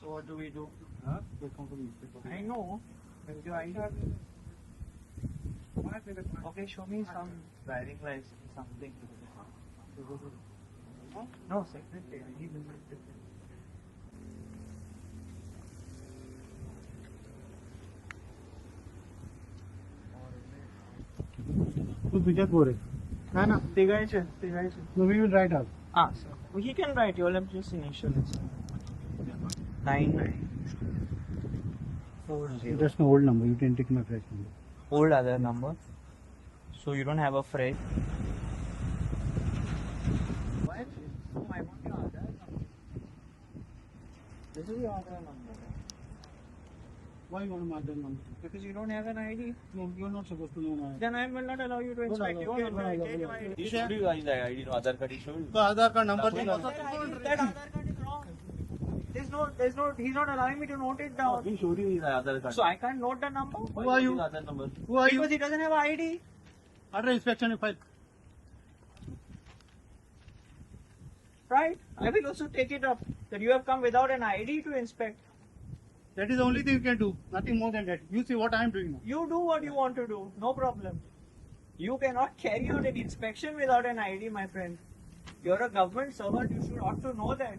So what do we do? Huh? I know. Do I have? Okay, show me some driving license, something. No, secretary. I need तू तुझ्यात bore आहे No, no, तिघायचे. No, we will write out. Ah, so he can write. You'll have just initial. 940. That's my old number. You can take my fresh number. Old other number. So you don't have a fresh. Why? No, I want your other number. This is your other number. Why you want my other number? Because you don't have an ID. No, you're not supposed to know my ID. Then I will not allow you to inspect. You okay, will okay, take your ID. He showed you guys the ID, no Aadhaar card he showed. तो Aadhaar card number That Aadhaar card is wrong. There's no, he's not allowing me to note it down. He showed you his Aadhaar card. So I can't note the number? Who are you? His Aadhaar number. Who are you? Because he doesn't have ID. Order inspection file. Right? I will also take it up that you have come without an ID to inspect. That is the only thing you can do. Nothing more than that. You see what I am doing now. You do what you want to do. No problem. You cannot carry out an inspection without an ID, my friend. You're a government servant. You should ought to know that.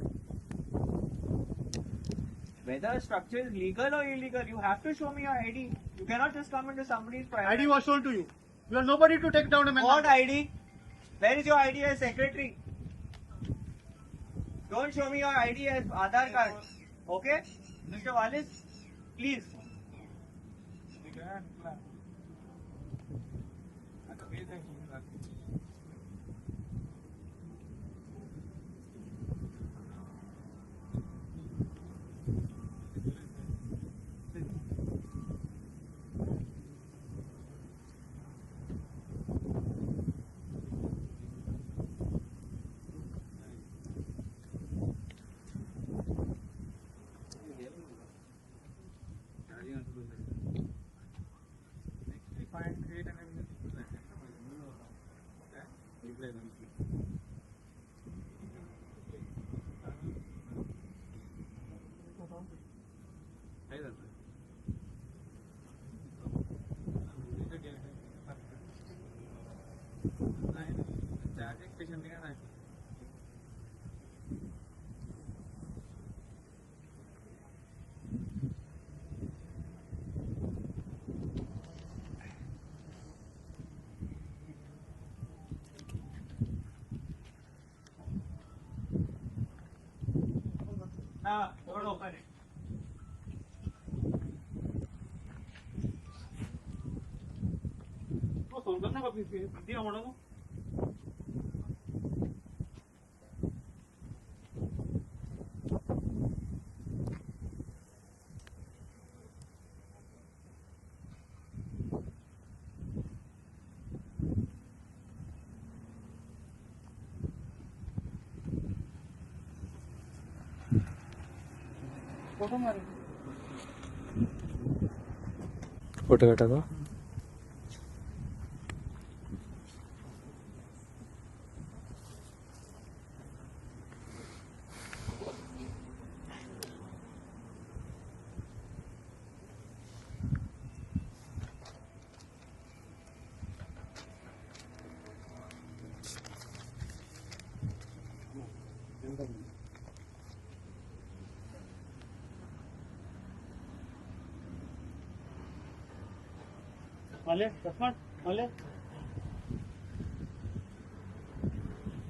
Whether a structure is legal or illegal, you have to show me your ID. You cannot just come into somebody's private. ID was shown to you. You are nobody to take down a man. What ID? Where is your ID as secretary? Don't show me your ID as Aadhaar card. Okay? Mr. Wallace, please. Open it. Photo काटा Male, Male.